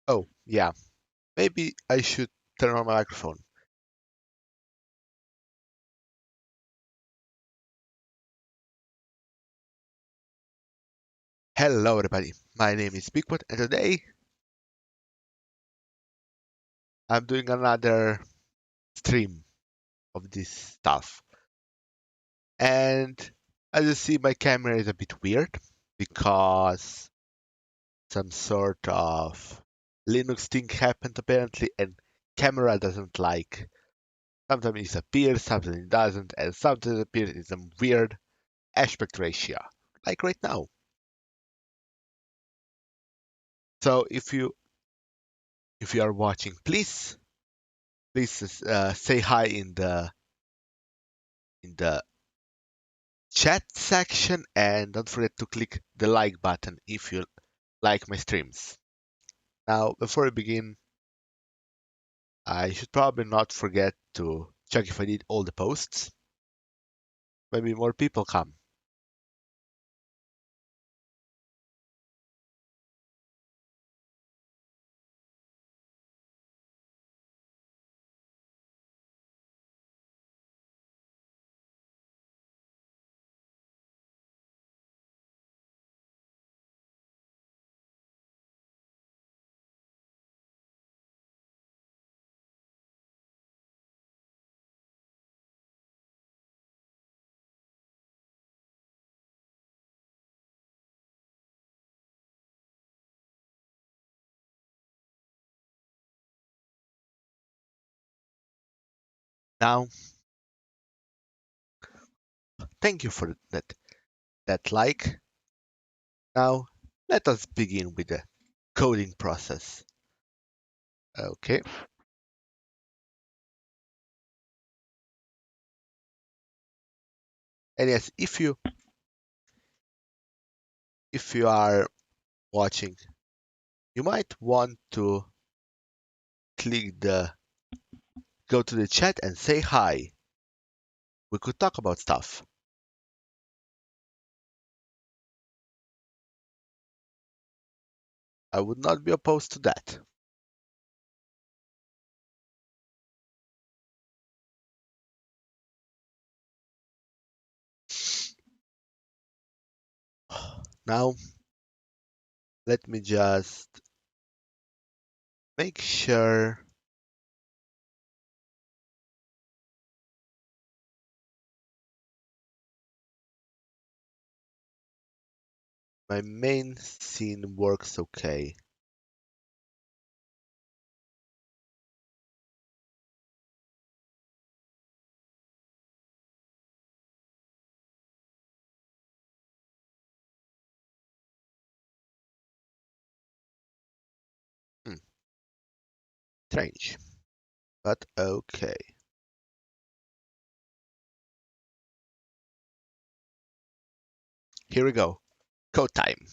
Oh, yeah. Maybe I should turn on my microphone. Hello, everybody. My name is Bigfoot, and today I'm doing another stream of this stuff. And as you see, my camera is a bit weird because some sort of Linux thing happened apparently, and camera doesn't like. Sometimes it appears, sometimes it doesn't, and sometimes it appears in some weird aspect ratio, like right now. So if you are watching, please say hi in the chat section, and don't forget to click the like button if you like my streams. Now, before we begin, I should probably not forget to check if I did all the posts. Maybe more people come. Now, thank you for that like. Now, let us begin with the coding process. Okay. And yes, if you are watching, you might want to click the go to the chat and say hi. We could talk about stuff. I would not be opposed to that. Now, let me just make sure my main scene works okay. Hmm, strange, but okay. Here we go. Code time.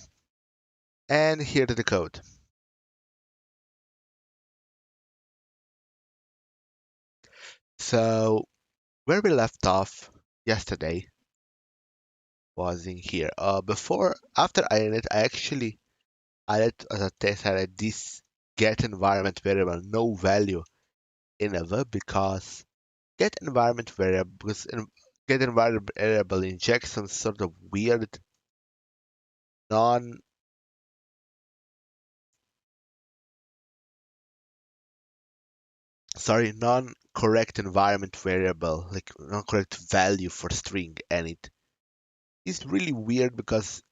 And here's the code. So, where we left off yesterday was in here. After I added, I actually added as a test, I added this get environment variable no value enable because get environment variable injects some sort of weird non non-correct environment variable, like non-correct value for string, and it is really weird because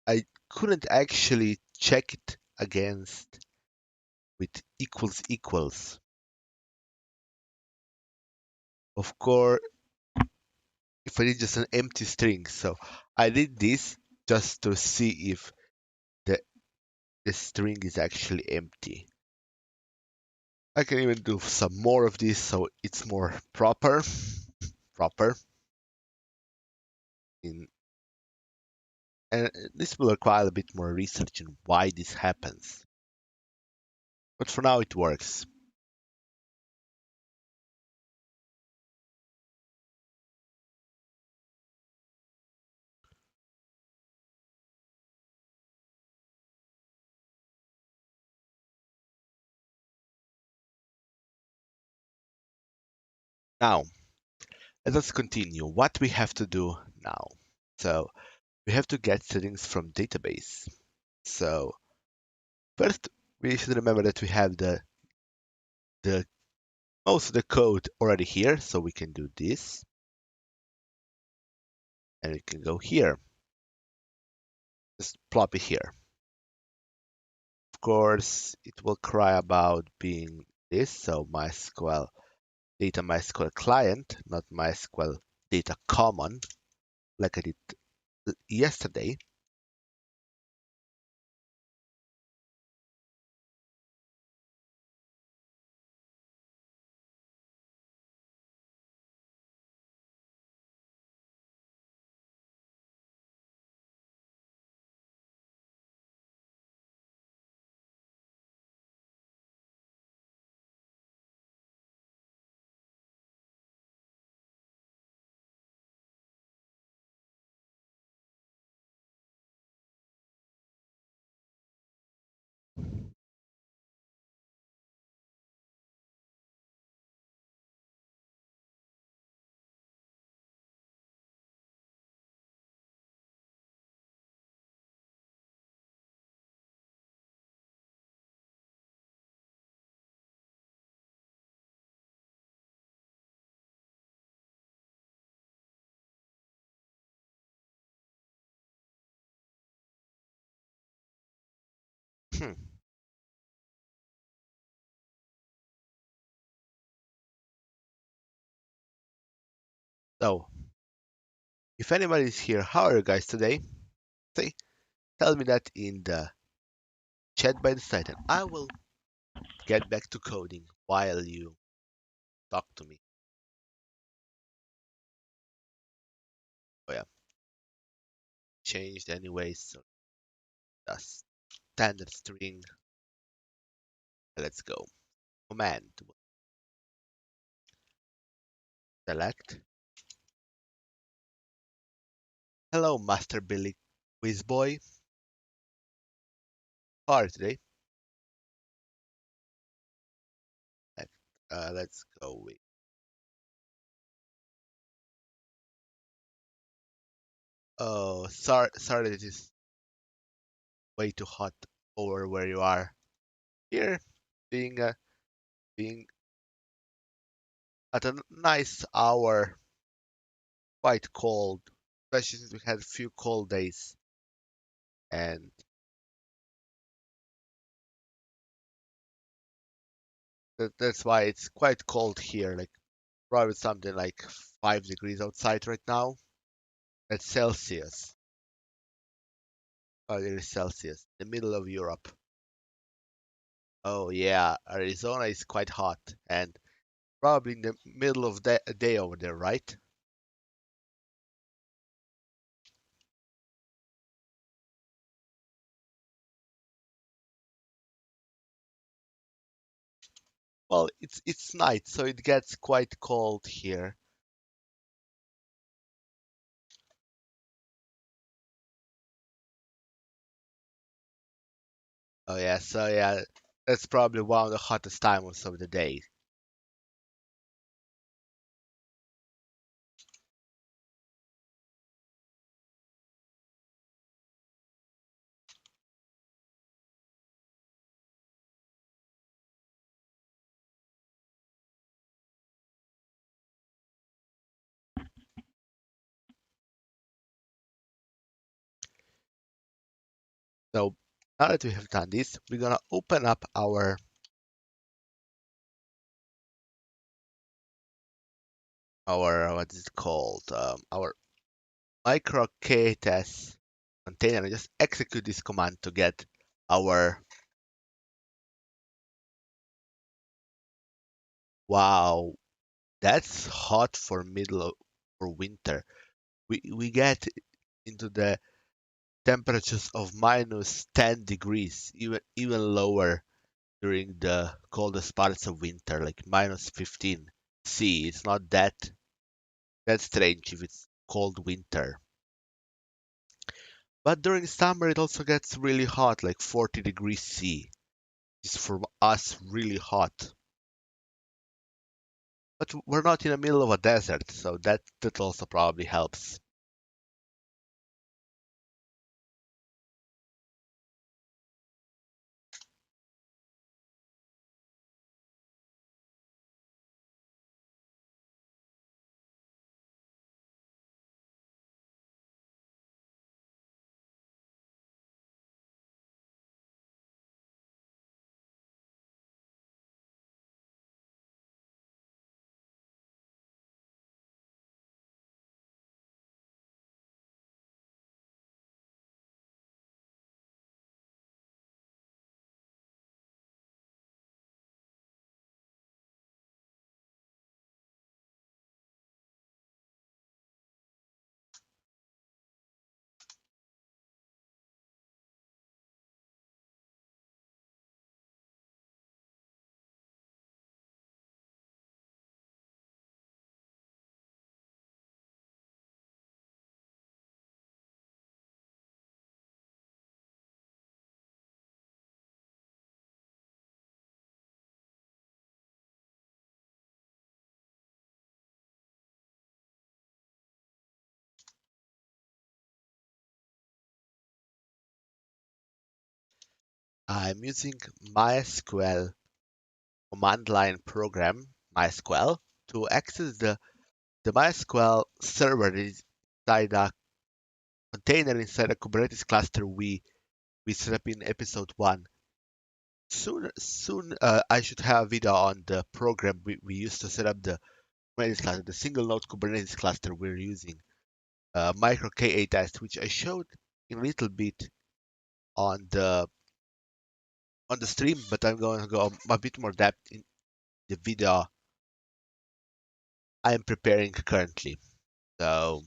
I couldn't actually check it against with equals equals. Of course, if I did just an empty string, so I did this just to see if the, the string is actually empty. I can even do some more of this so it's more proper in and this will require a bit more research on why this happens. But for now it works. Now, let us continue. What we have to do now. So we have to get settings from database. So first, we should remember that we have the most of the code already here. So we can do this, and we can go here. Just plop it here. Of course, it will cry about being this. So MySQL data MySQL client, not MySQL data common, like I did yesterday. Hmm. So, if anybody is here, how are you guys today? Say, tell me that in the chat by the site, and I will get back to coding while you talk to me. Oh yeah, changed anyway, so that's standard string. Let's go. Command select. Hello, Master Billy Quiz Boy. How are you today? Let- let's go with. Oh, sorry that it is way too hot over where you are. Here, being at a nice hour, quite cold, especially since we had a few cold days, and that's why it's quite cold here. Like probably something like 5 degrees outside right now. That's Celsius. 5 degrees Celsius, the middle of Europe. Oh yeah, Arizona is quite hot, and probably in the middle of the day over there, right? Well, it's night, so it gets quite cold here. Oh yeah, so yeah, that's probably one of the hottest times of the day. So now that we have done this, we're gonna open up our what is it called? Our micro KTS container and just execute this command to get our wow, that's hot for for winter. We get into the temperatures of minus 10 degrees, even lower during the coldest parts of winter, like minus 15 C. It's not that strange if it's cold winter. But during summer, it also gets really hot, like 40 degrees C. It's for us really hot. but we're not in the middle of a desert, so that also probably helps. I'm using MySQL command line program, MySQL, to access the MySQL server that is inside a container inside a Kubernetes cluster we set up in episode 1. Soon, I should have a video on the program we used to set up the Kubernetes cluster, the single node Kubernetes cluster we're using, micro KA test, which I showed in a little bit on the stream, but I'm going to go a bit more depth in the video I'm preparing currently. So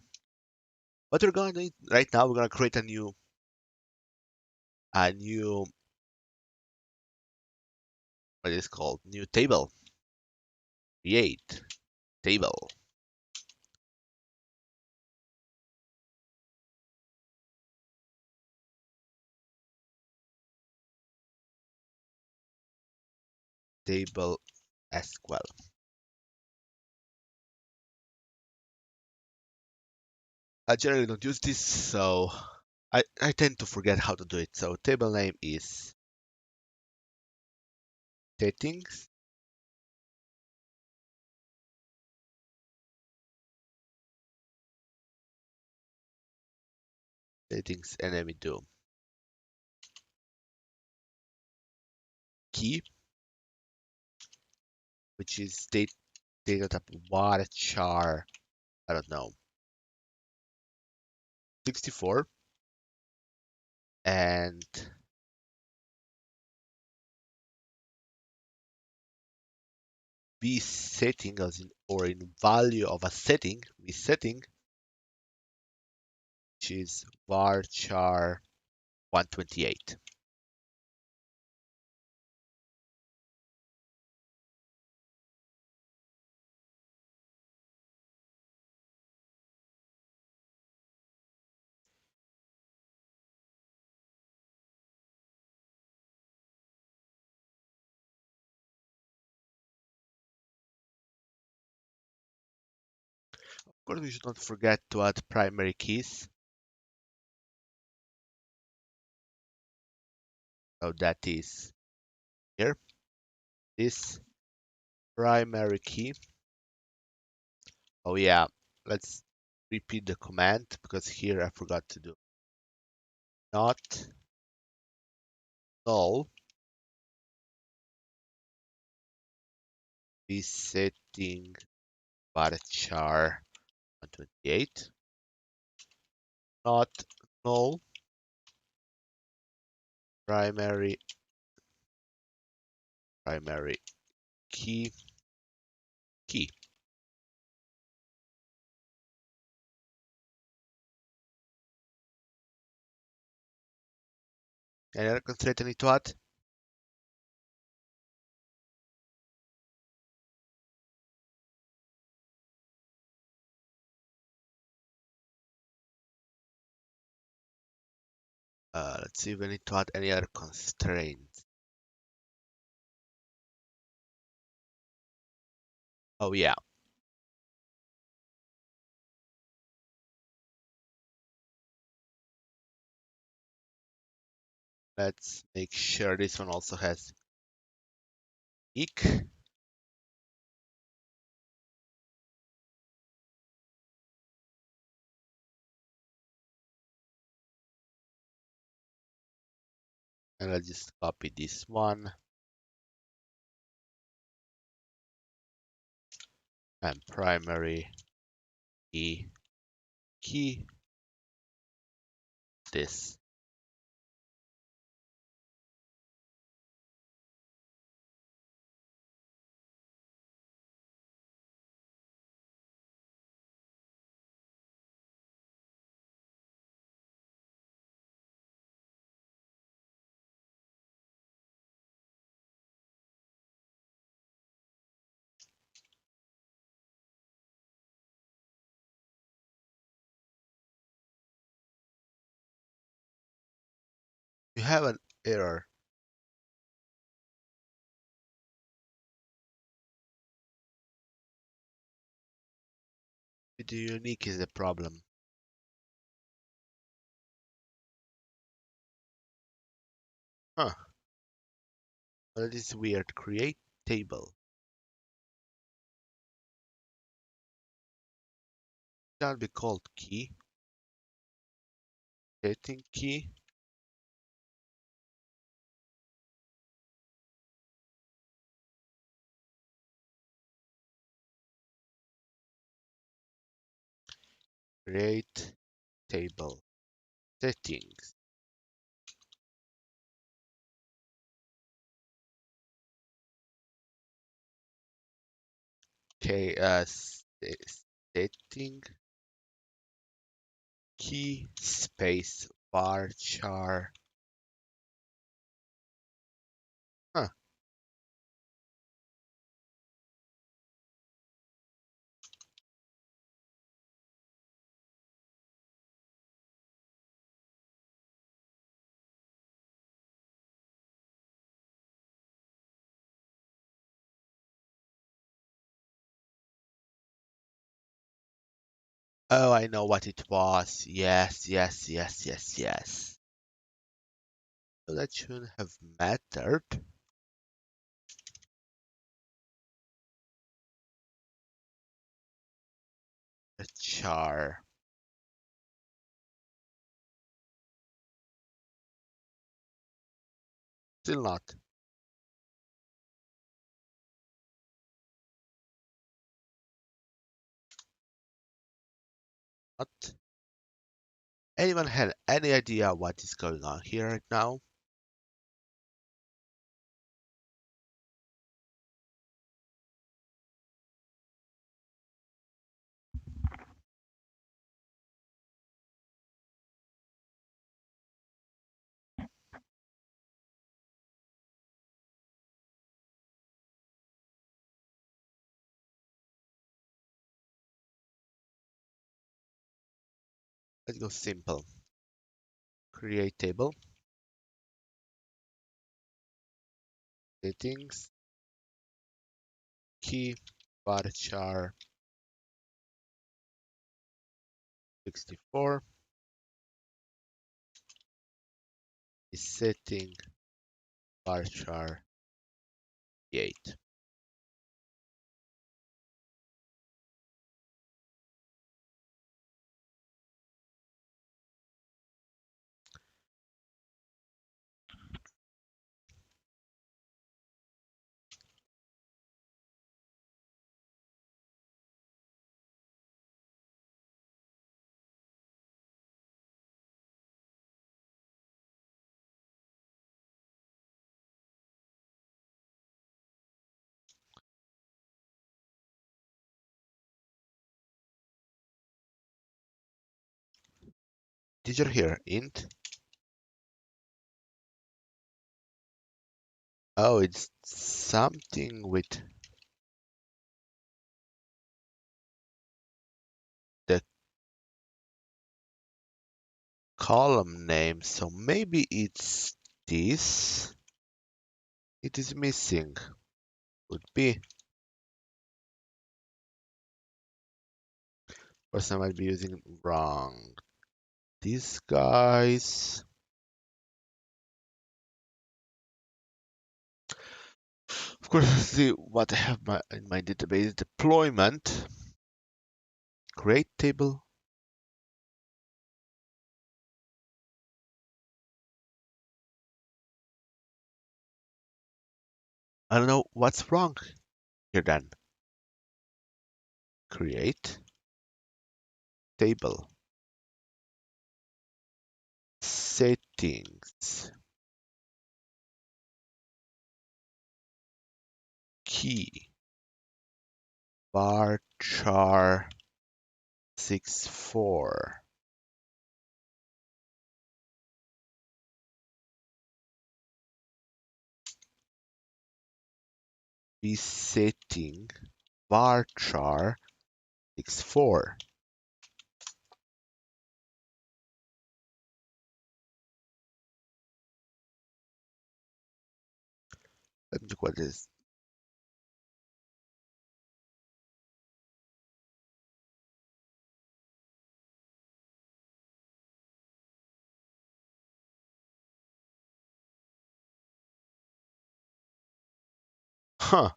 what we're going to do right now, we're going to create a new what is called new table. Create table. Table SQL. I generally don't use this, so I tend to forget how to do it. So table name is settings, settings, and then we do key, which is data type varchar, I don't know, 64, and v setting as in or in value of a setting, v setting, which is varchar 128. Of course, we should not forget to add primary keys. So that is here, this primary key. Oh yeah, let's repeat the command because here I forgot to do not null resetting varchar 128, not null primary primary key. Any other constraint I need to add? Let's see if we need to add any other constraints. Oh yeah, Let's make sure this one also has eek. And I'll just copy this one and primary key this. You have an error. The unique is the problem. Huh. That is weird. Create table. Can be called key. Setting key. Create table. Settings. Okay, setting key space varchar. Huh. Oh, I know what it was. Yes, yes, yes, yes, yes. So that shouldn't have mattered. The char. Still not. Not. Anyone had any idea what is going on here right now? Let's go simple. Create table. Settings. Key varchar 64 is setting varchar 8. Did you hear int? Oh, it's something with the column name. So maybe it's this. It is missing. Would be. Or some might be using wrong. These guys. Of course, let's see what I have in my database. Deployment, create table. I don't know what's wrong here then. Create table. Settings. Key. Varchar 64. Resetting varchar 64. Let me look what this. Huh.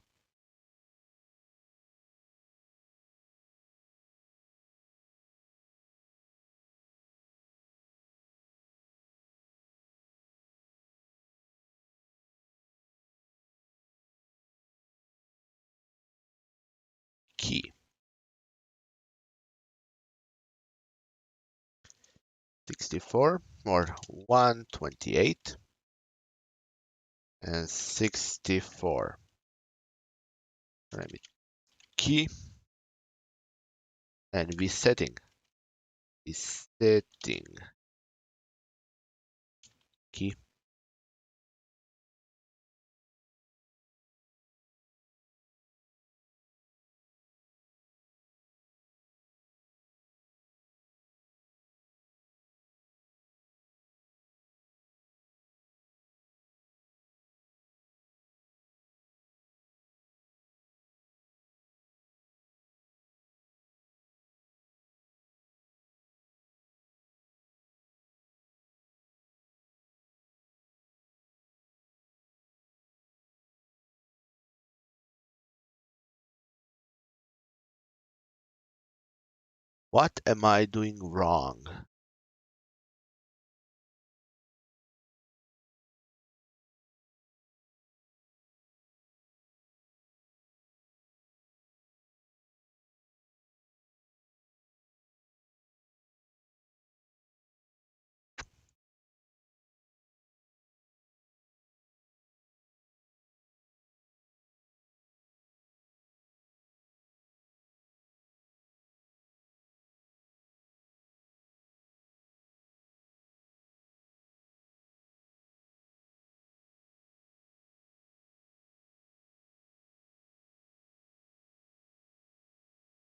Key 64 or 128 and 64. Let me key and resetting. Resetting key. What am I doing wrong?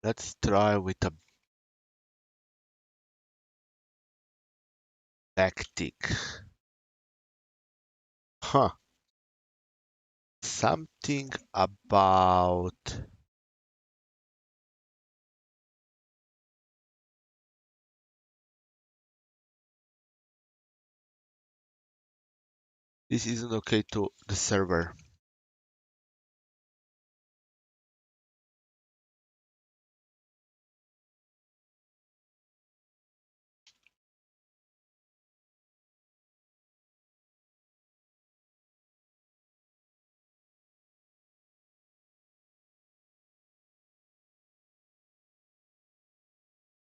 Let's try with a backtick. Huh. Something about this isn't okay to the server.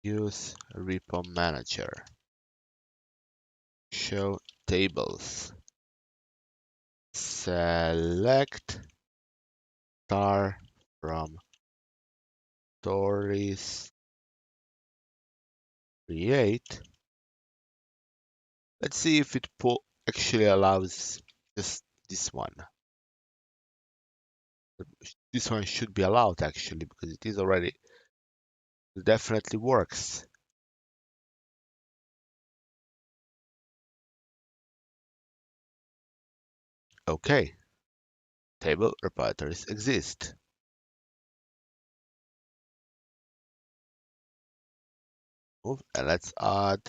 Use repo manager. Show tables. Select star from stories. Create. Let's see if it actually allows just this one. This one should be allowed actually because it is already, it definitely works. Okay, table repositories exist. Move and let's add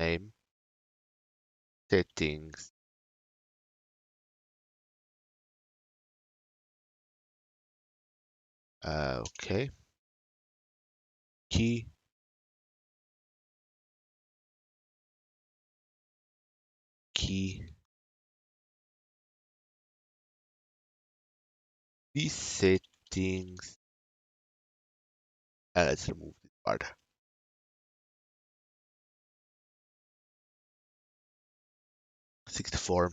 name, settings, Okay. Key key. These settings. Let's remove this part. 64,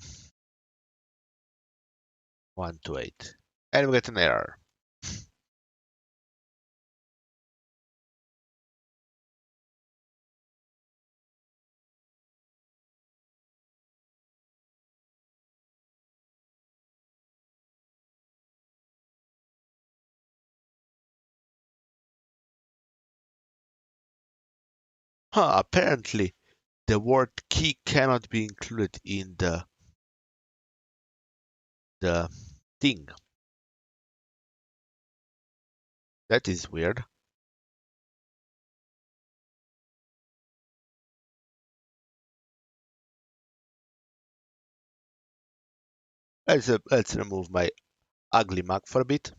128. And we get an error. Apparently the word key cannot be included in the thing. That is weird. Let's remove my ugly mug for a bit.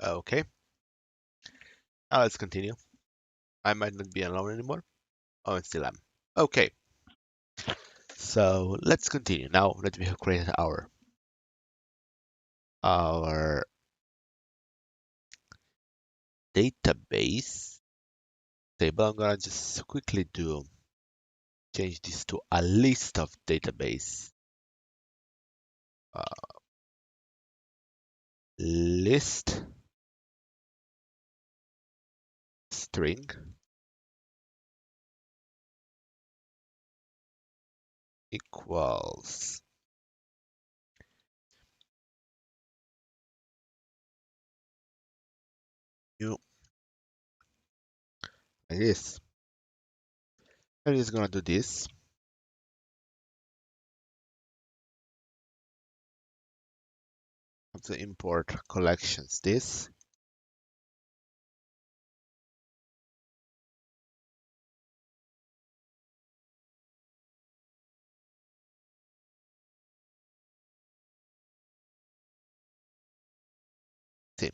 Okay. Now let's continue. I might not be alone anymore. Oh, I still am. Okay. So let's continue. Now that we have created our database table, I'm gonna just quickly change this to a list of database. List string equals new like this. And it's gonna do this. Have to import collections. This. See.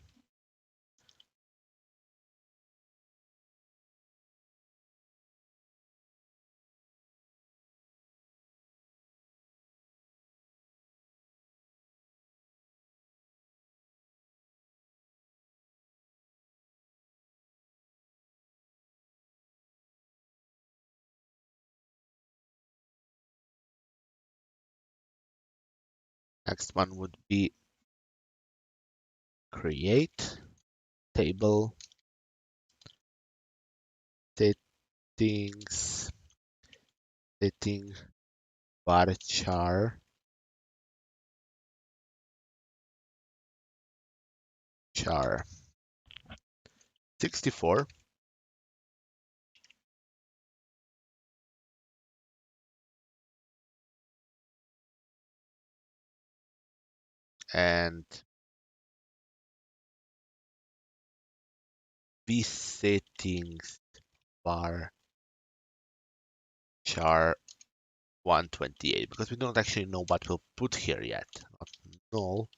Next one would be create table settings setting varchar char 64 and vsettings var char 128 because we don't actually know what we'll put here yet. Not null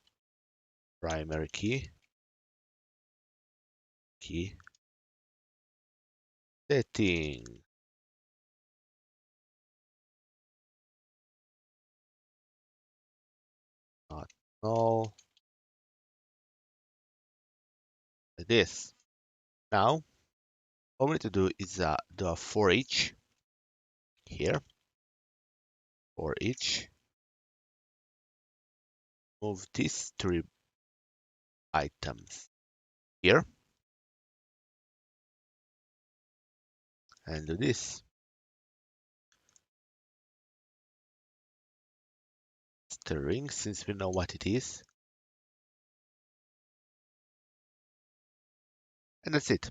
primary key setting not null like this. Now what we need to do is do a for each here. For each move these three items here and do this. String, since we know what it is. And that's it.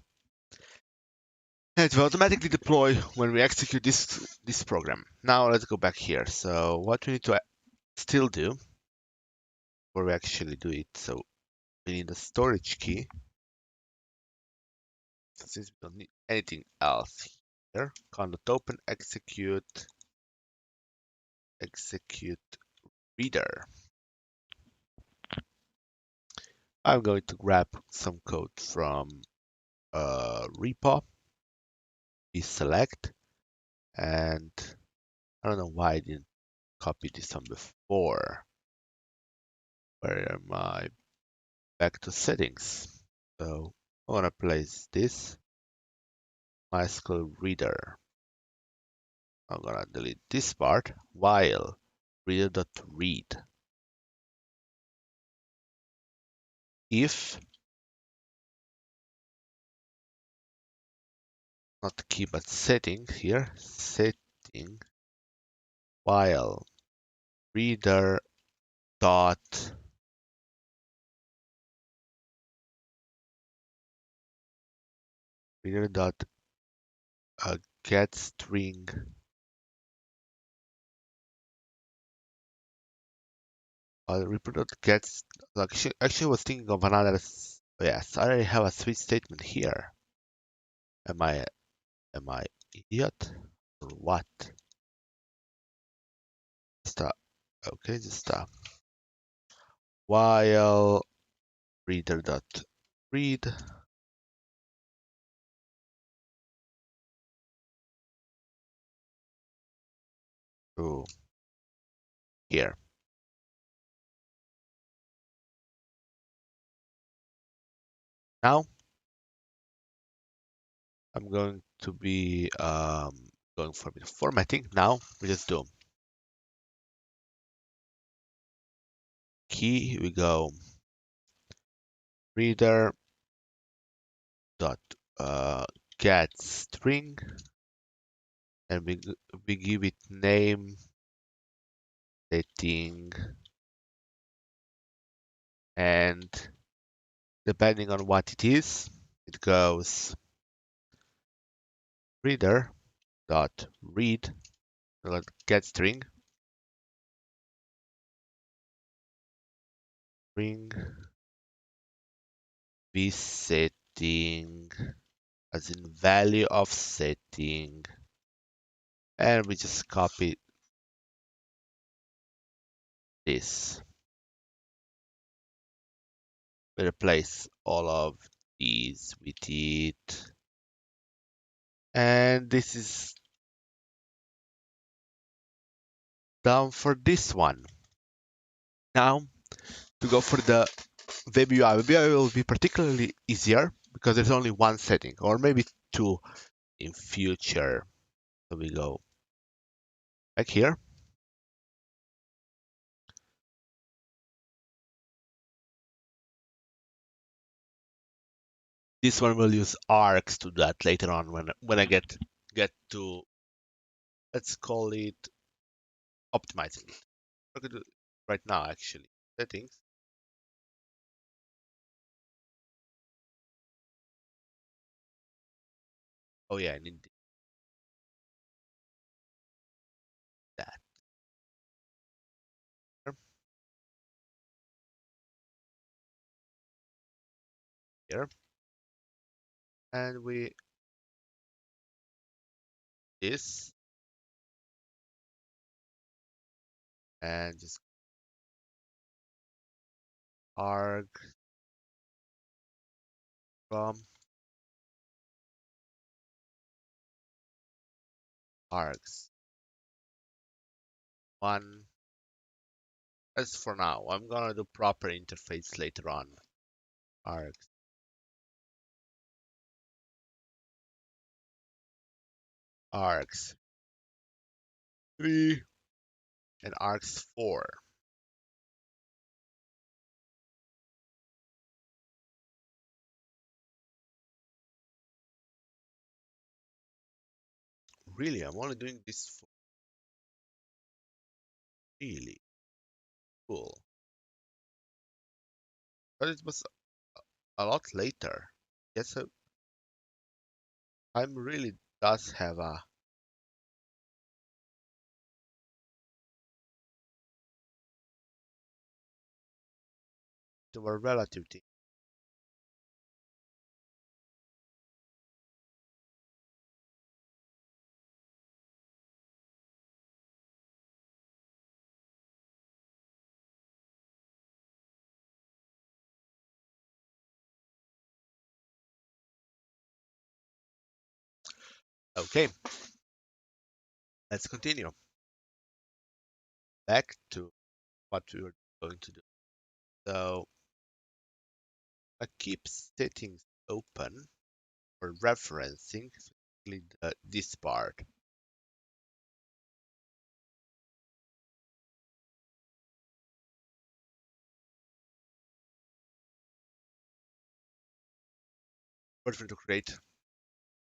And it will automatically deploy when we execute this program. Now let's go back here. So what we need to still do before we actually do it. So we need a storage key. So since we don't need anything else here, command open execute reader. I'm going to grab some code from repo, select, and I don't know why I didn't copy this one before. Where am I? Back to settings. So I want to place this MySQL reader. I'm gonna delete this part while reader.read. If not key but setting here, setting while reader dot reader dot get string reader dot get actually I was thinking of another. Yes, I already have a switch statement here. Am I idiot or what? Stop. Okay, just stop. While reader dot read to here. Now I'm going to be going for the formatting. Now we just do key. Here we go. Reader dot get string, and we give it name setting, and depending on what it is, it goes reader dot read get string string v setting as in value of setting, and we just copy this. We replace all of these with it, and this is done for this one. Now to go for the WebUI. WebUI will be particularly easier because there's only one setting, or maybe two in future. So we go back here. This one will use arcs to that later on when I get to, let's call it, optimizing it. I'm gonna do it right now actually. Settings. Oh yeah, I need that here, and we this and just arc from arcs one. As for now, I'm gonna do proper interface later on. Arcs arcs 3 and arcs 4. Really, I'm only doing this for really cool. But it was a lot later. Yes, I'm really does have a to a relative thing. Okay, let's continue. Back to what we were going to do. So I keep settings open for referencing this part. We're going to create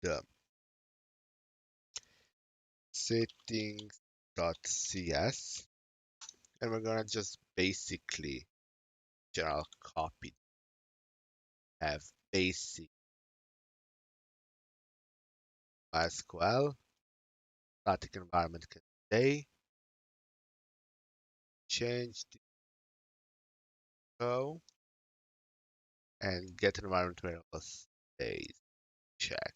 the settings.cs, and we're gonna just basically general copy, have basic SQL, static environment can stay, change the go, and get environment variable stays, check.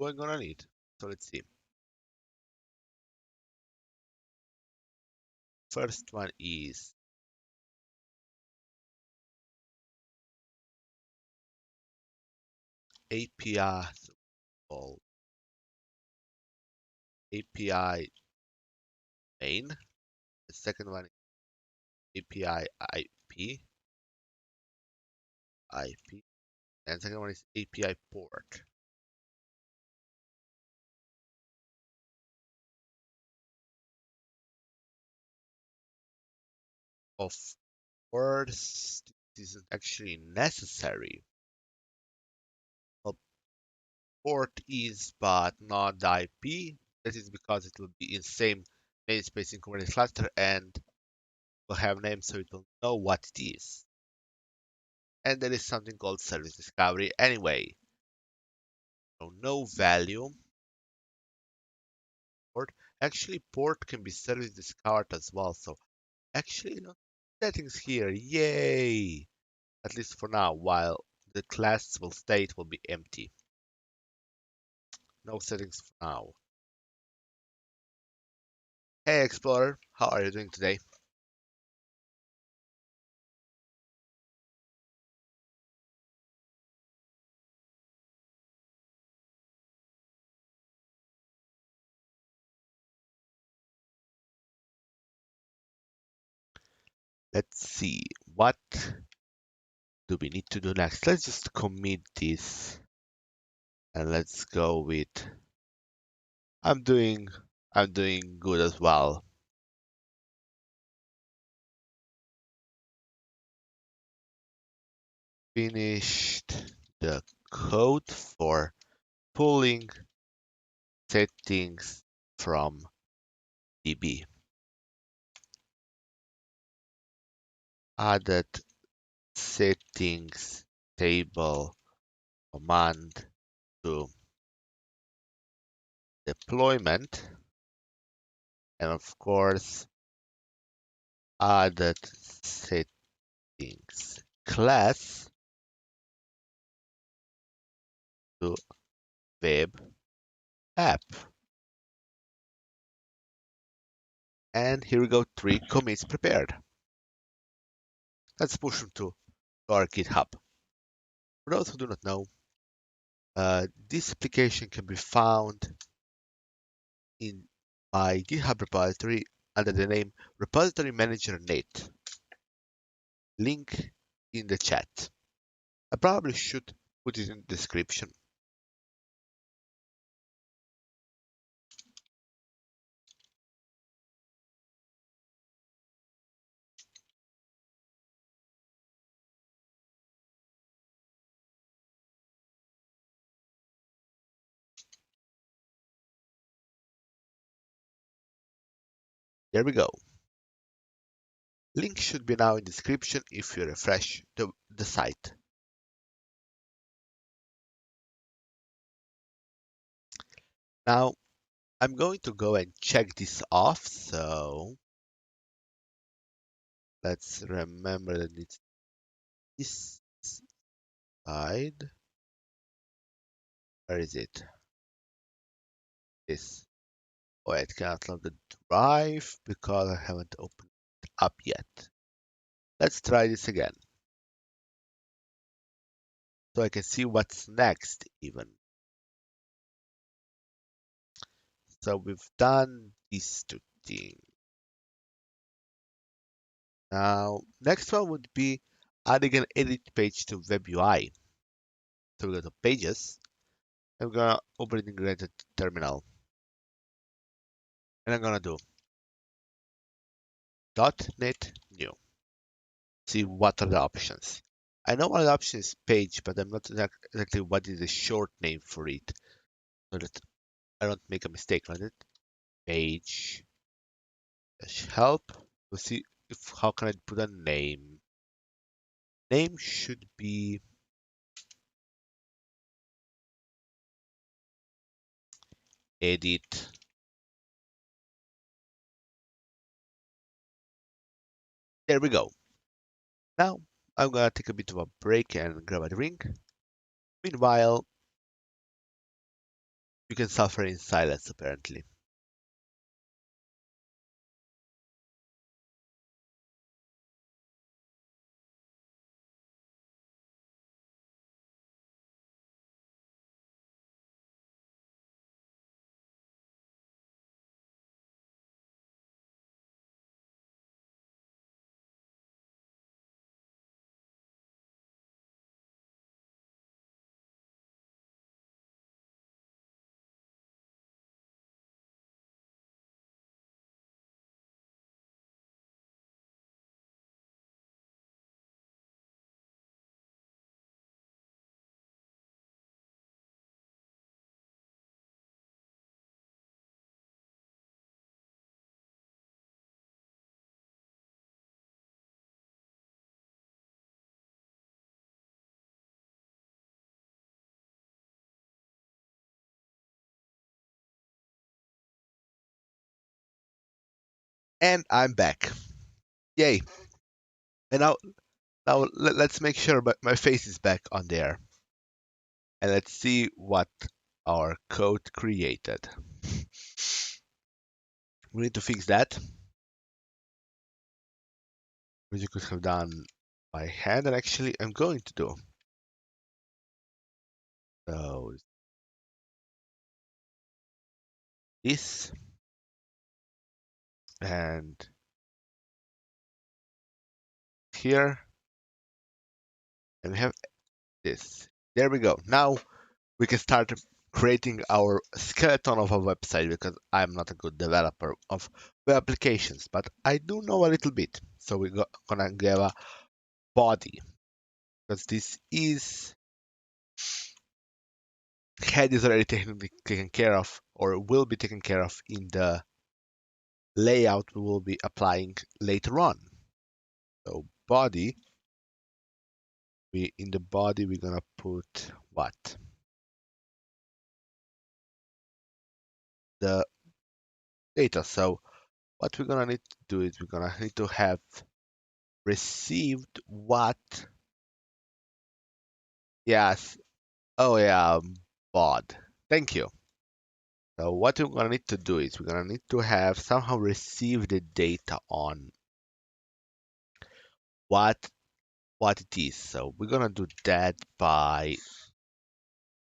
We're gonna need. So let's see. First one is API, so API main. The second one is API IP, and the second one is API port. Of course, this isn't actually necessary. Of port is but not the IP. That is because it will be in same namespace in Kubernetes cluster and will have name so it will know what it is. And there is something called service discovery anyway. So no value port. Actually, port can be service discovered as well. So actually, no settings here. Yay! At least for now, while the class will stay, it will be empty. No settings for now. Hey Explorer, how are you doing today? Let's see, what do we need to do next? Let's just commit this and let's go with I'm doing I'm doing good as well. Finished the code for pulling settings from DB. Added settings table command to deployment, and of course added settings class to web app. And here we go, 3 commits prepared. Let's push them to our GitHub. For those who do not know, this application can be found in my GitHub repository under the name Repository Manager Net. Link in the chat. I probably should put it in the description. There we go. Link should be now in the description if you refresh the site. Now, I'm going to go and check this off. So let's remember that it's this side. Where is it? This. Oh, I cannot load the drive because I haven't opened it up yet. Let's try this again. So I can see what's next even. So we've done these 2 things. Now, next one would be adding an edit page to web UI. So we go to pages. I'm gonna open it in Granted Terminal. And I'm gonna do .NET New. See what are the options. I know one of the options is page, but I'm not exactly what is the short name for it. So that I don't make a mistake on it. Page help. We'll see if how can I put a name. Name should be edit. There we go. Now I'm gonna take a bit of a break and grab a drink. Meanwhile, you can suffer in silence apparently. And I'm back. Yay. And now let's make sure my face is back on there. And let's see what our code created. We need to fix that, which you could have done by hand, and actually I'm going to do. So this and here, and we have this. There we go. Now we can start creating our skeleton of a website because I'm not a good developer of web applications, but I do know a little bit. So we're gonna give a body because this is head is already taken care of or will be taken care of in the layout we will be applying later on. So body, we in the body we're gonna put what? The data. So what we're gonna need to do is we're gonna need to have received what. Yes. Oh yeah, bod. Thank you. So what we're gonna need to do is we're gonna need to have somehow receive the data on what what it is. So we're gonna do that by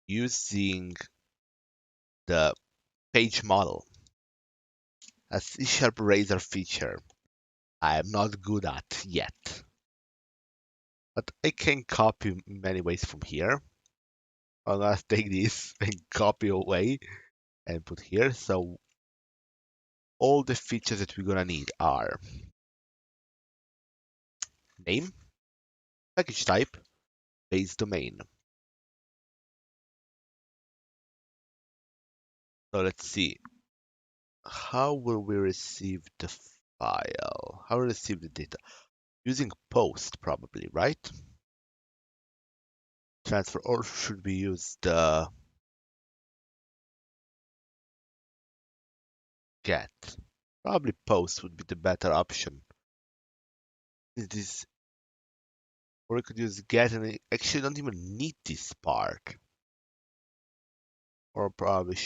using the page model, a C-sharp razor feature I am not good at yet. But I can copy in many ways from here. I'm gonna take this and copy away and put here. So all the features that we're gonna need are name, package type, base domain. So let's see. How will we receive the file? How will we receive the data? Using post probably, right? Transfer, or should we use the get? Probably post would be the better option. It is, or we could use get and we actually don't even need this part. Or probably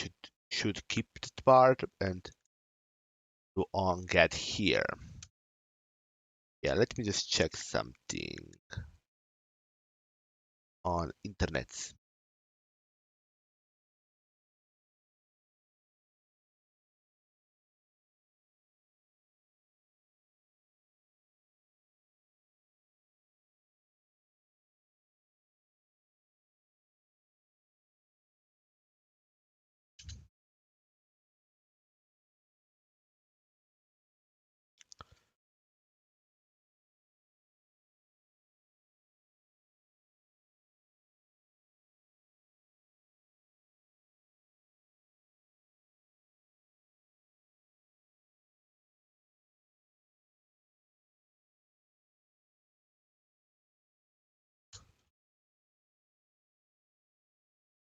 should keep that part and do on get here. Yeah, let me just check something on internet.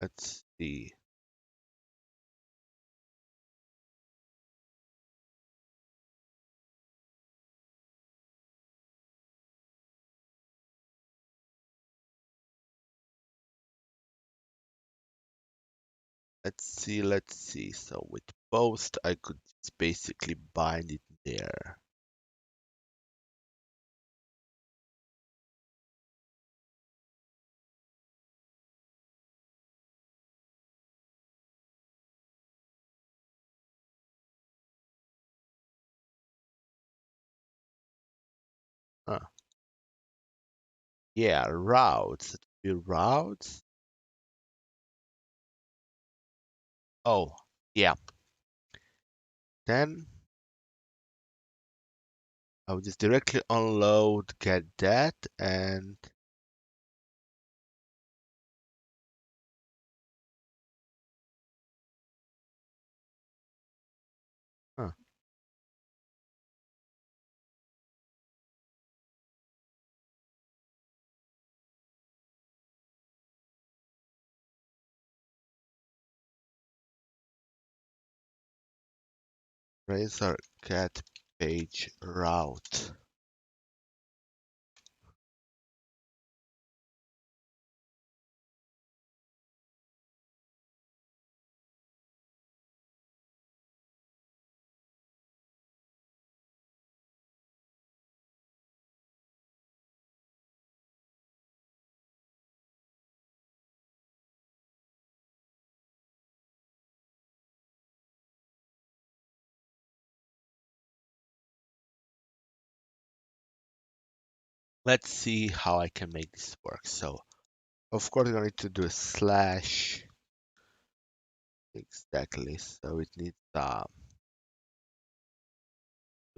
Let's see. Let's see. So with post, I could just basically bind it there. Huh. Yeah, routes. It would be routes. Oh, yeah. Then I would just directly unload, get that, and huh. Razor get page route. Let's see how I can make this work. So, of course, I'm going to do a slash exactly. So it needs two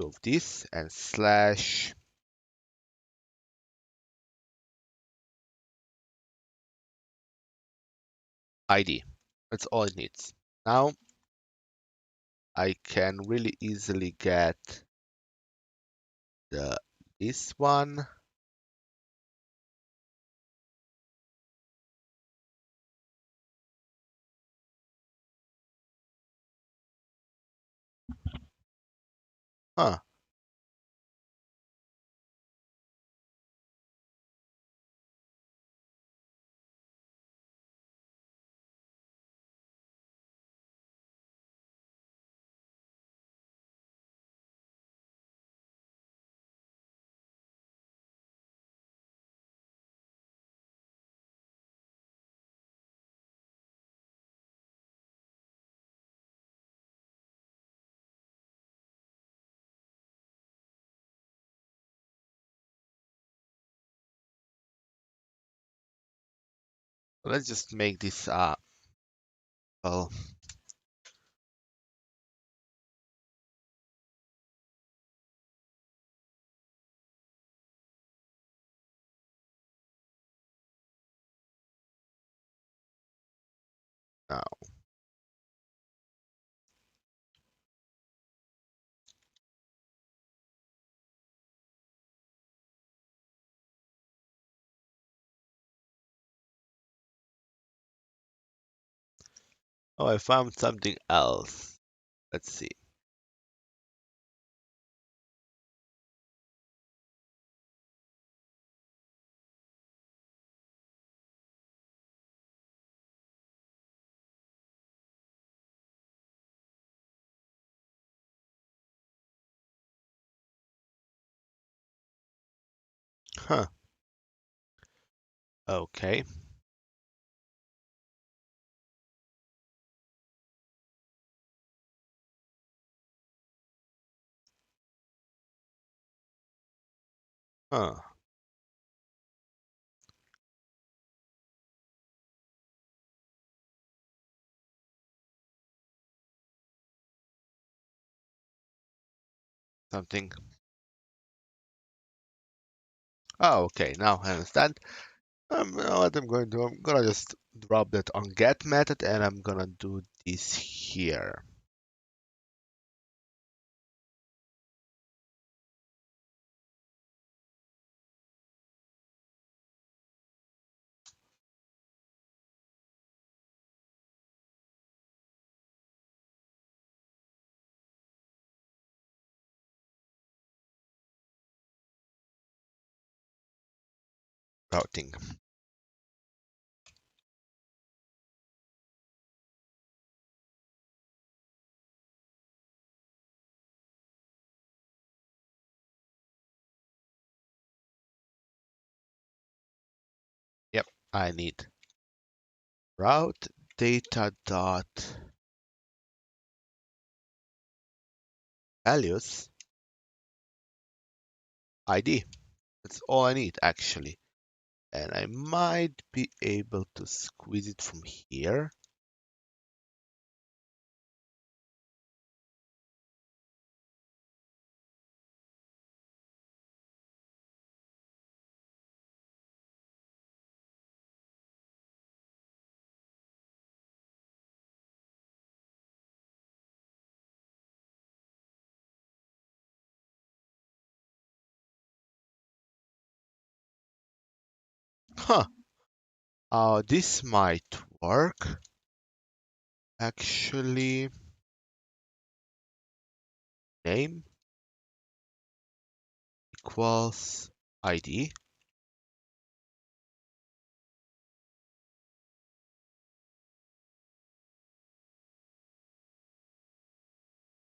of this and slash ID. That's all it needs. Now I can really easily get this one. Huh. Let's just make this well, now. Oh, I found something else. Let's see. Huh. Okay. Huh. Something. Oh, okay. Now I understand. You know what I'm going to do? I'm gonna just drop that on get method and I'm gonna do this here. Routing. Yep, I need route data dot values ID. That's all I need actually. And I might be able to squeeze it from here. Huh. This might work. Actually, name. equals ID.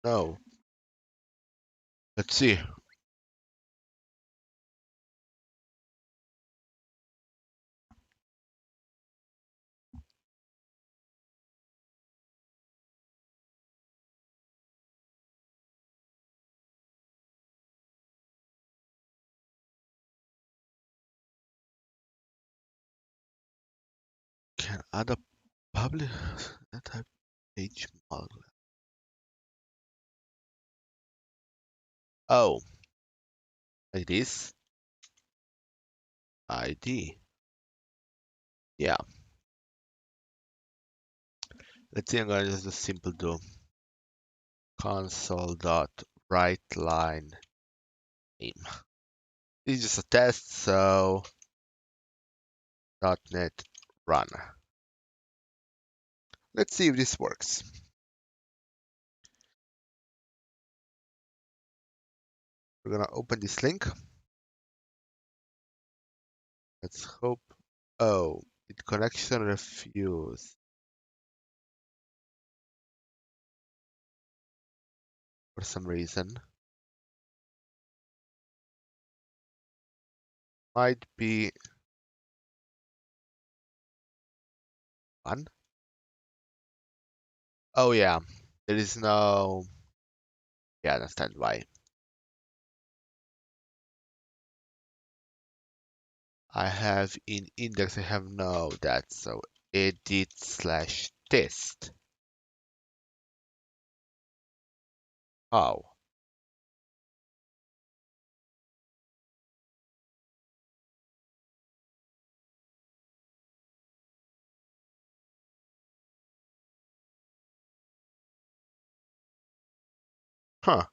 No. Let's see. Can add a public type page model. Oh, like this. ID. Yeah. Let's see. I'm gonna just do simple do console dot write line name. This is just a test, so .NET run. Let's see if this works. We're gonna open this link. Let's hope. Oh, it connection refused for some reason. Might be one. Oh yeah, there is no. Yeah, I understand why. I have in index. I have no that. So edit slash test. Oh, huh.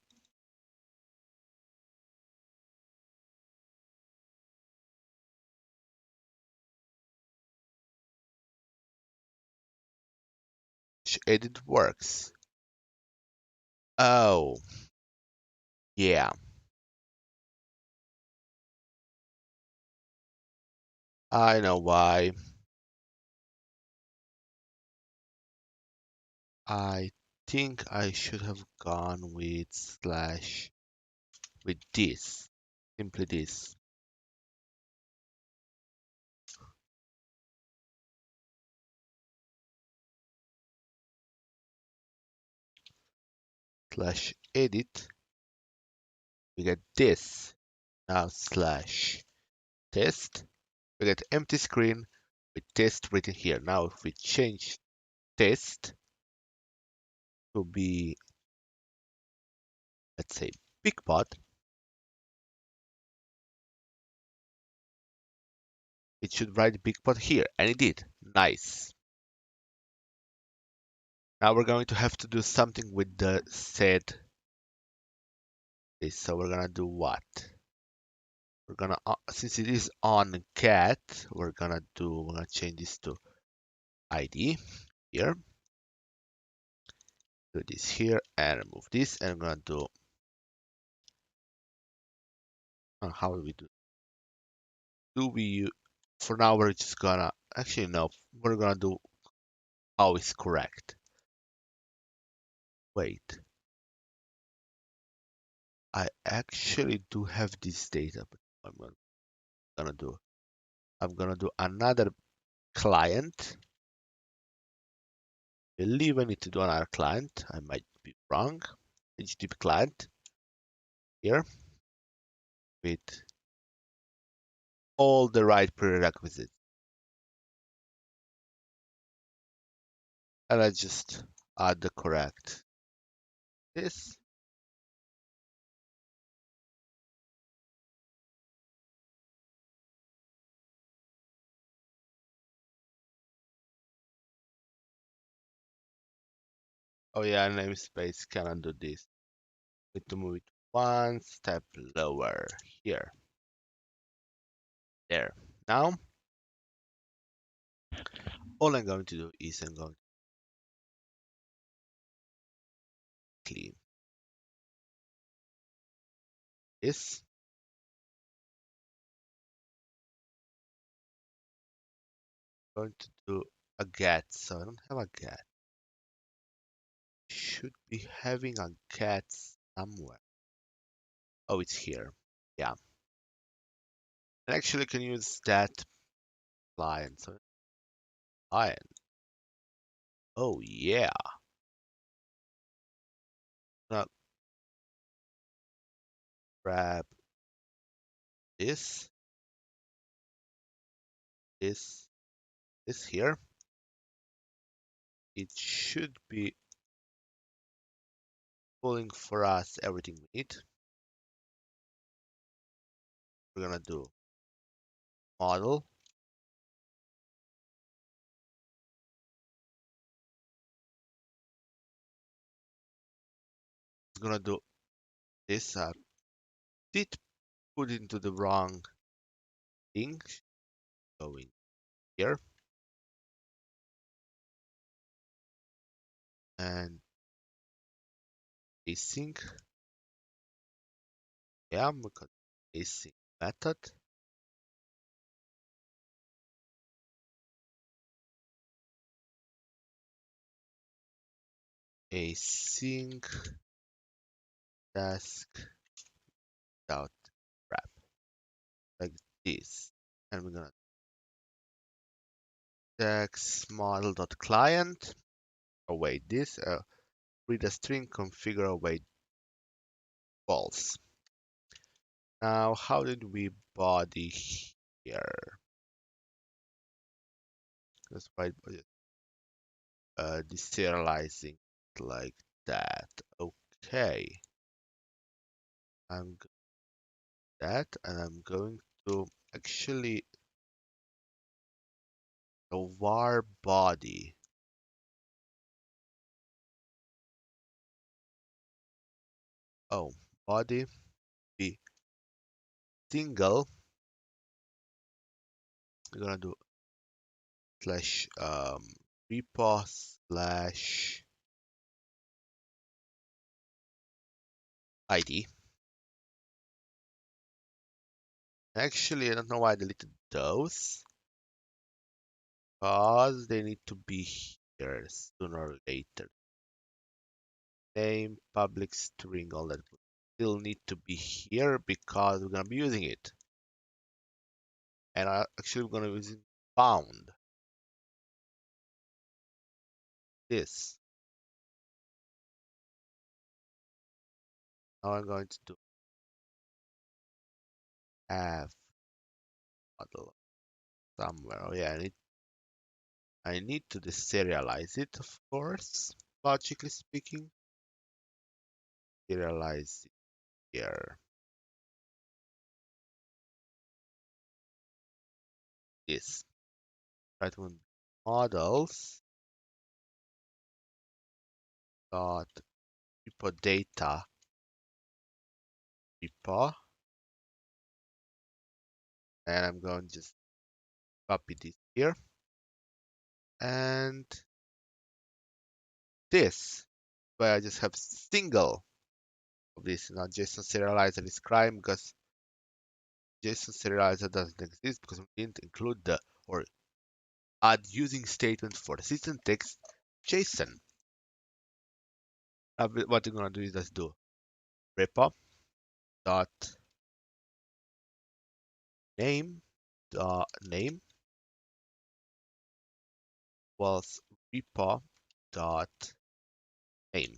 Edit works. Oh, yeah. I know why. I think I should have gone with slash with this. Simply this. Slash edit. We get this. Now slash test. We get empty screen with test written here. Now if we change test to be, let's say, big pot, it should write big pot here. And it did. Nice. Now we're going to have to do something with the said this. So we're gonna do what? We're gonna since it is on cat, we're gonna change this to ID here. Do this here and remove this, and I'm gonna do how do we do we for now we're just gonna actually no, we're gonna do how is correct. Wait, I actually do have this data, but I'm gonna do I'm gonna do another client. I believe I need to do another client. I might be wrong. HTTP client here with all the right prerequisites. And I just add the correct this. Oh yeah, namespace cannot do this. Need to move it one step lower here. There. Now, all I'm going to do is I'm going to clean this. Going to do a get. So I don't have a get. Should be having a get somewhere. Oh, it's here. Yeah. And actually can use that client. So client. Oh yeah. Now grab this, this, this here. It should be pulling for us everything we need. We're gonna do model. It's gonna do this. Did put into the wrong thing. Going here and async. Yeah, because async method. Async task dot wrap like this, and we're gonna text model dot client await this. Read a string, configure await false. Now, how did we body here? That's why deserializing like that. Okay, I'm that, and I'm going to actually a var body. Oh, body be single. We're gonna do slash repo slash ID. Actually, I don't know why I deleted those, because they need to be here sooner or later. Name, public string, all that still need to be here because we're gonna be using it. And actually we're gonna use bound. This. Now I'm going to do have model somewhere. Oh yeah, I need to deserialize it, of course, logically speaking. Serialize it here. This. Right one models dot repo data repo, and I'm going to just copy this here and this, where I just have single of this, not JSON serializer is crime because JSON serializer doesn't exist because we didn't include the or add using statement for the system text JSON. What you're gonna do is just do repo dot name dot name equals repo dot name.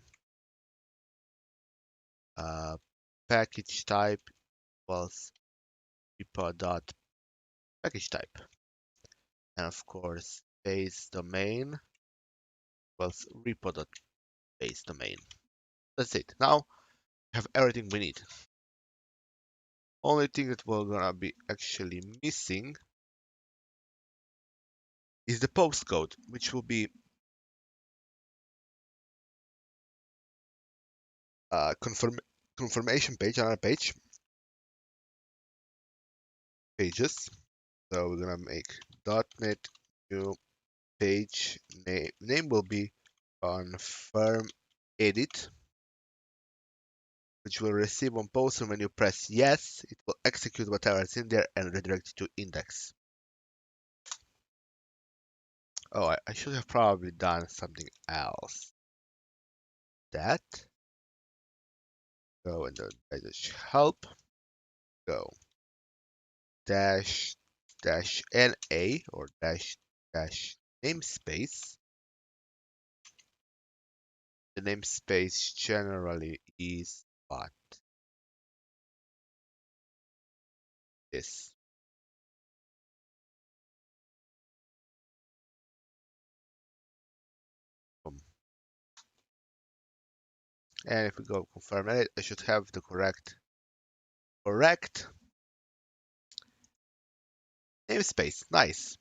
Uh, package type equals repo dot package type, and of course base domain equals repo dot base domain. That's it. Now we have everything we need. Only thing that we're gonna be actually missing is the postcode, which will be confirmation page, another page, pages. So we're gonna make .NET new page name will be confirm edit, which will receive on poster when you press yes, it will execute whatever is in there and redirect it to index. Oh, I should have probably done something else. That. Go and then dash help. Go. Dash dash NA or dash dash namespace. The namespace generally is what? This. Boom. And if we go confirm edit, I should have the correct namespace. Nice.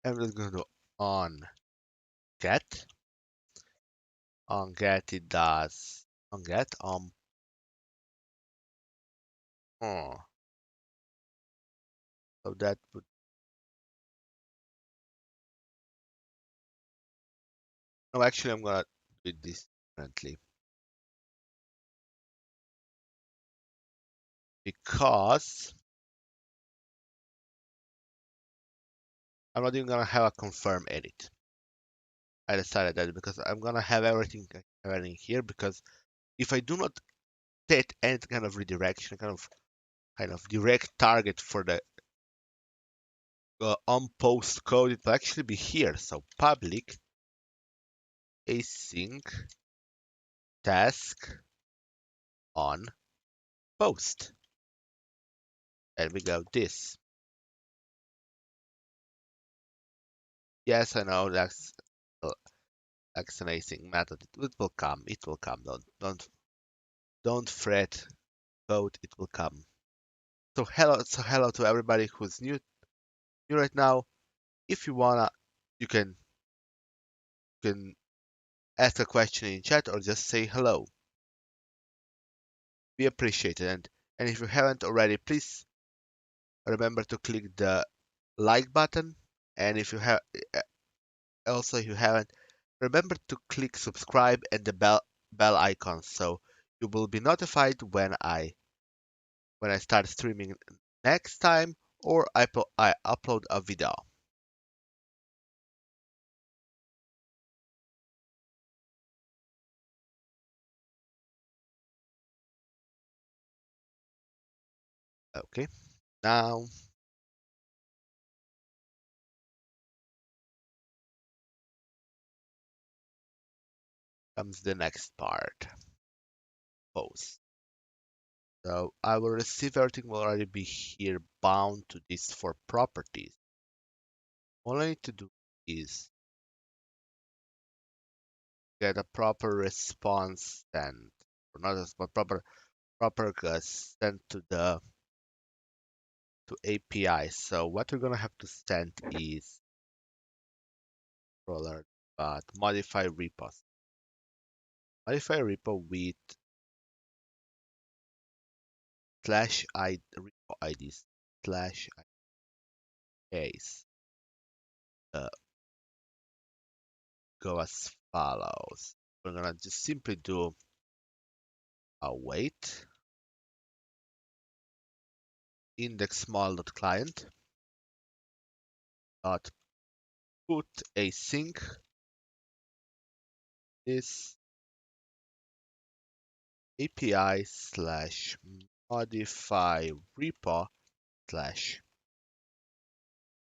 I'm just going to on get. On get it does on get oh, so that would no actually I'm gonna do this differently because I'm not even gonna have a confirm edit. I decided that because I'm gonna have everything here because if I do not set any kind of redirection, kind of direct target for the on post code, it will actually be here. So public async task on post, and we go this. Yes, I know that's an async method. It will come. It will come. Don't fret. Code. It will come. So hello to everybody who's new right now. If you wanna, you can ask a question in chat or just say hello. We appreciate it. And if you haven't already, please remember to click the like button. And if you have also if you haven't, remember to click subscribe and the bell icon so you will be notified when I start streaming next time or I upload a video. Okay, now comes the next part, post. So our receive everything will already be here bound to this for properties. All I need to do is get a proper response sent, or not a but proper sent to the to API. So what we're gonna have to send is controller but modify repos. Modify repo with slash I repo ID slash case. Uh, go as follows. We're gonna just simply do await index small.client dot put async is API slash modify repo slash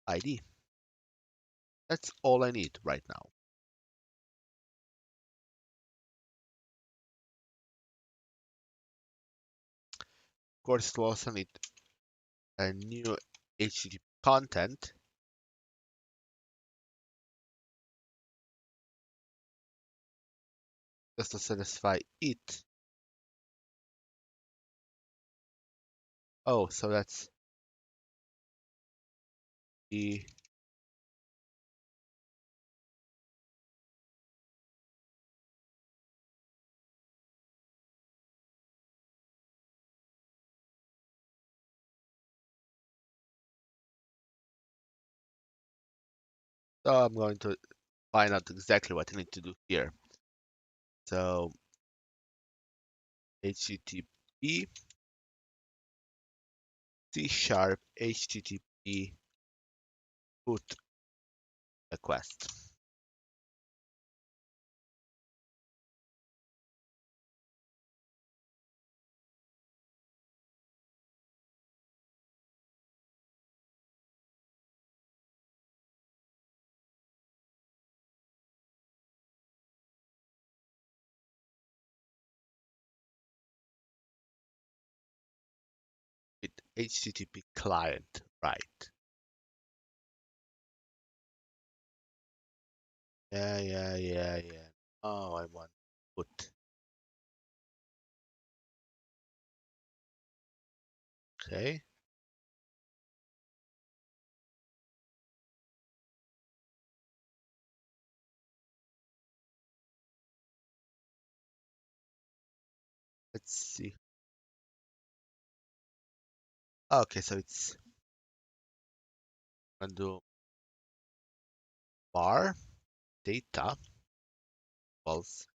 ID. That's all I need right now. Of course, it will also need a new HTTP content just to satisfy it. Oh, so that's the so I'm going to find out exactly what I need to do here. So HTTP C# HTTP put request. With HTTP client, right? Yeah. Oh, I want put. Okay. Let's see. Okay, so it's gonna do var data equals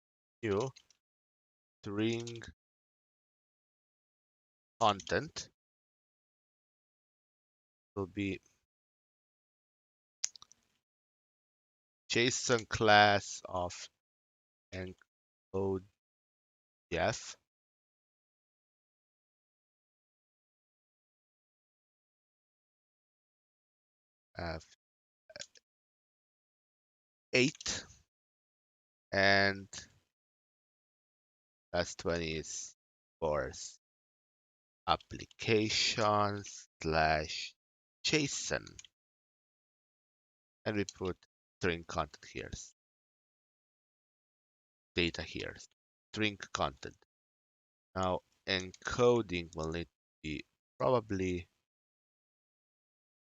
new string content will be JSON class of encode def f8 and last one is course application slash JSON and we put string content here, data here, string content. Now encoding will need to be probably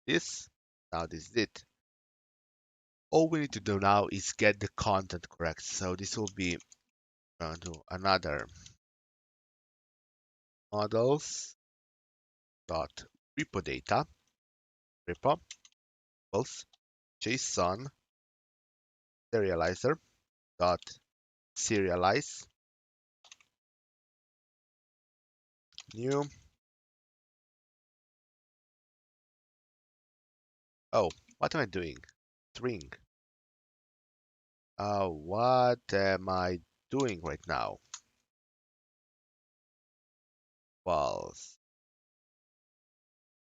this. Now this is it. All we need to do now is get the content correct. So this will be do another models dot repo data repo equals JSON serializer dot serialize new. Oh, what am I doing? String. What am I doing right now? Equals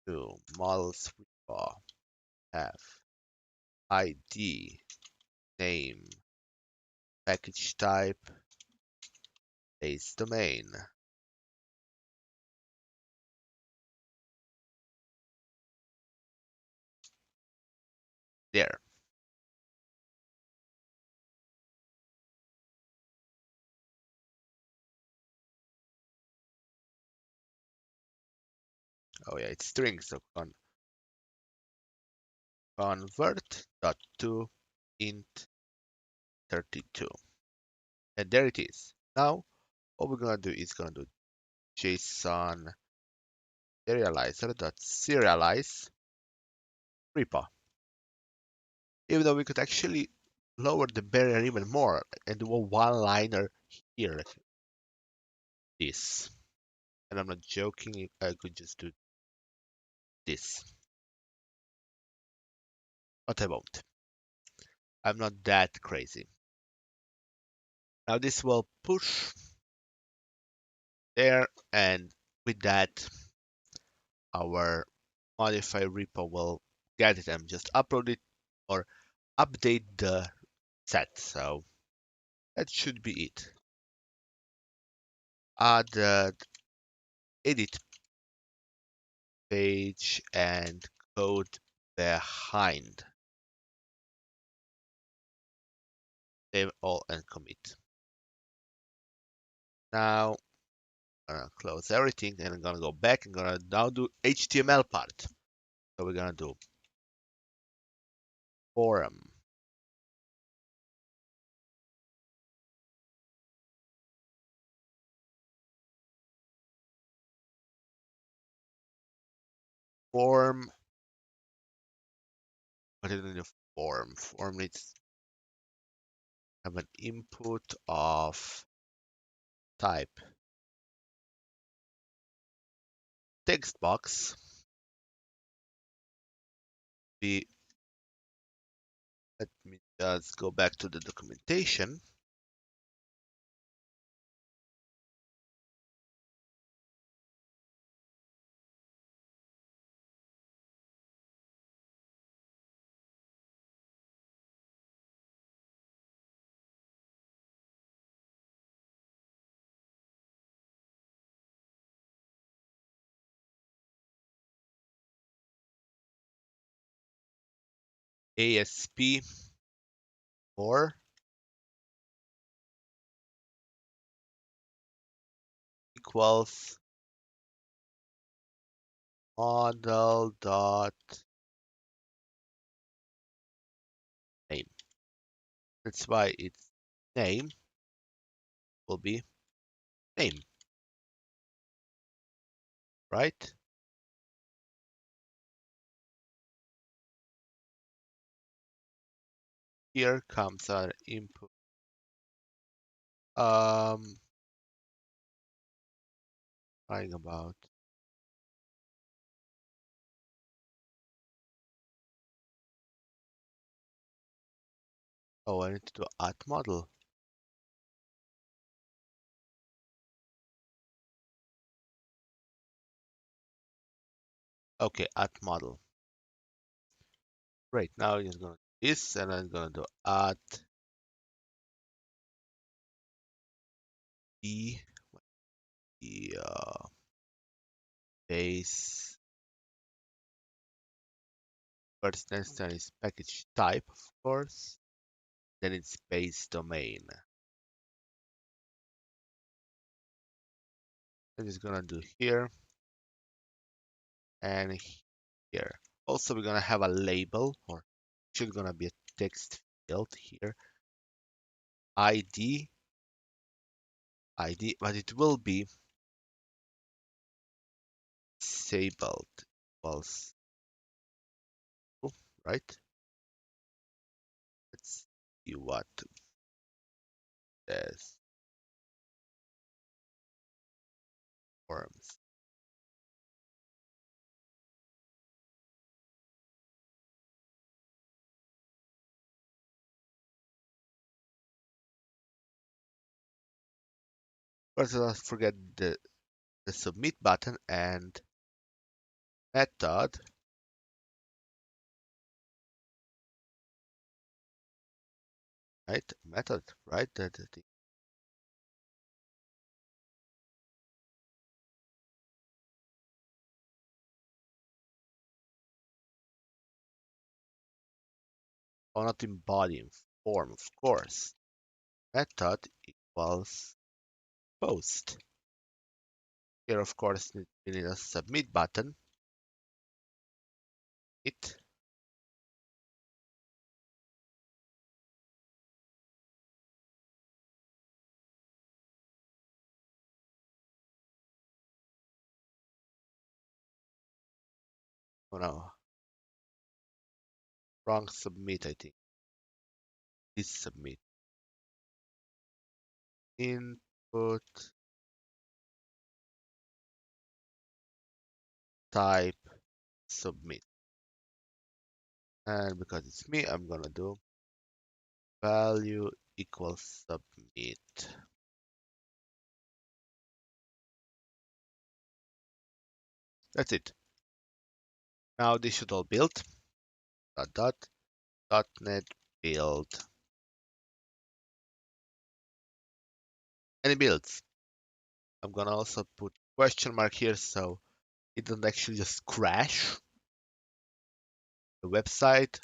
to models repo have ID name package type base domain. There. Oh yeah, it's string, so convert dot to int 32. And there it is. Now what we're gonna do is gonna do JSON serializer dot serialize repo. Even though we could actually lower the barrier even more and do a one-liner here like this. And I'm not joking, I could just do this. But I won't. I'm not that crazy. Now this will push there, and with that, our modify repo will get it and just upload it or update the set. So that should be it. Add the edit page and code behind. Save all and commit. Now I'm gonna close everything and I'm gonna go back and gonna now do HTML part. So we're gonna do forum form. What is the form? Form needs have an input of type text box be Let me just go back to the documentation. ASP for equals model dot name. That's why its name will be name, right? Here comes our input. Um, Talking about. Oh, I need to do add model. Okay, add model. Great. Now I'm just gonna do this, and I'm gonna do add the base. First instance is package type, of course. Then it's base domain. I'm just gonna do here and here. Also, we're gonna have a label, or should gonna be a text field here. ID, ID, but it will be disabled equals, right? Let's see what this forms. First, let's forget the submit button and method. Right? Method, right? Or not in body, in form, of course. Method equals post. Here, of course, we need a submit button. It. Oh no, wrong submit, I think. This submit. Input type submit. And because it's me, I'm gonna do value equals submit. That's it. Now this should all build. .NET build. And it builds. I'm gonna also put question mark here so it doesn't actually just crash the website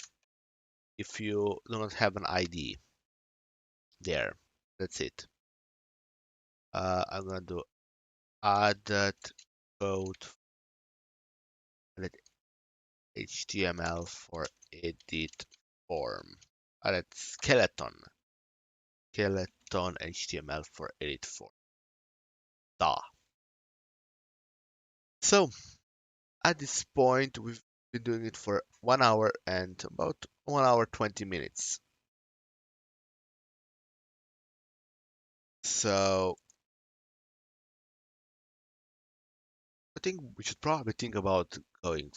if you do not have an ID there. That's it. I'm gonna do added code added HTML for edit form. Added skeleton HTML for edit form. Da. So at this point, we've been doing it for 1 hour and about 1 hour 20 minutes. So I think we should probably think about going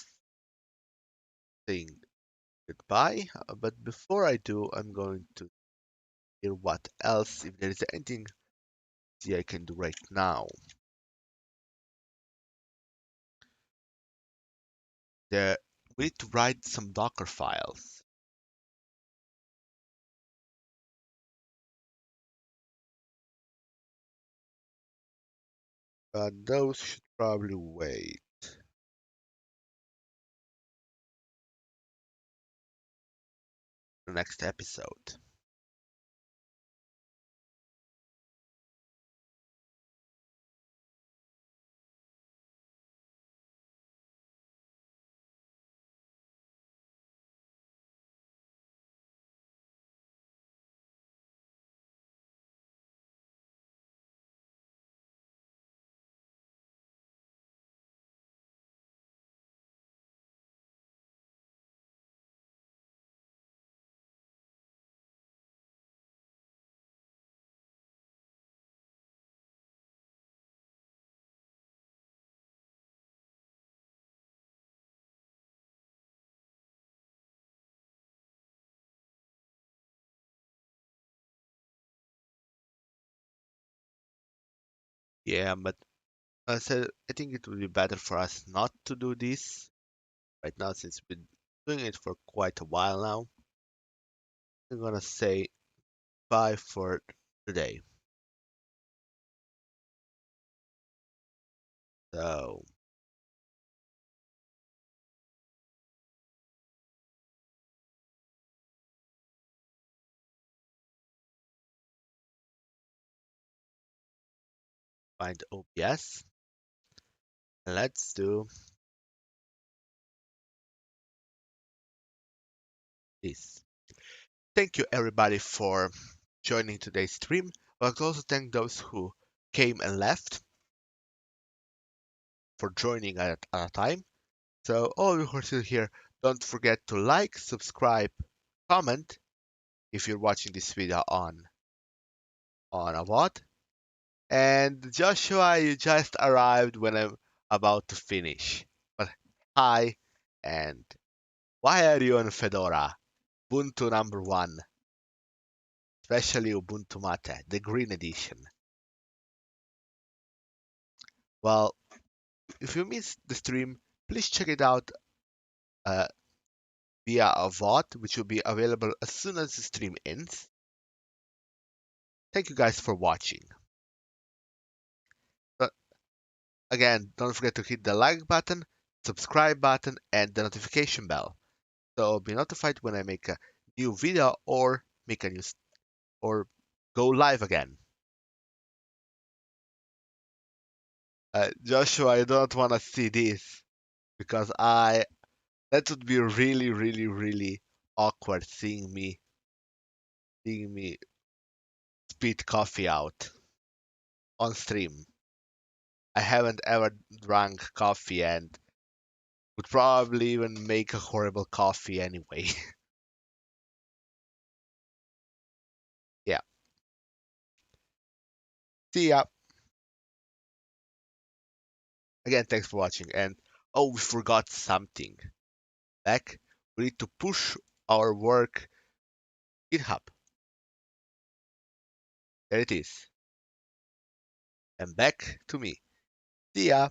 thing goodbye. But before I do, I'm going to hear what else, if there is anything I can do right now. There, we need to write some Docker files. But those should probably wait the next episode. Yeah, but I think it would be better for us not to do this right now since we've been doing it for quite a while now. I'm gonna say bye for today. So, find OBS. Let's do this. Thank you everybody for joining today's stream. I'd like to also thank those who came and left for joining at a time. So all of you who are still here, don't forget to like, subscribe, comment if you're watching this video on a VOD. And Joshua, you just arrived when I'm about to finish. But hi, and why are you on Fedora? Ubuntu number one, especially Ubuntu Mate, the green edition. Well, if you missed the stream, please check it out uh, via a VOD, which will be available as soon as the stream ends. Thank you guys for watching. But again, don't forget to hit the like button, subscribe button, and the notification bell. So be notified when I make a new video or make a new or go live again. Joshua, I don't want to see this because that would be really, really, really awkward seeing me spit coffee out on stream. I haven't ever drunk coffee and would probably even make a horrible coffee anyway. Yeah. See ya. Again, thanks for watching. And oh, we forgot something. Back, we need to push our work GitHub. There it is. And back to me. See ya.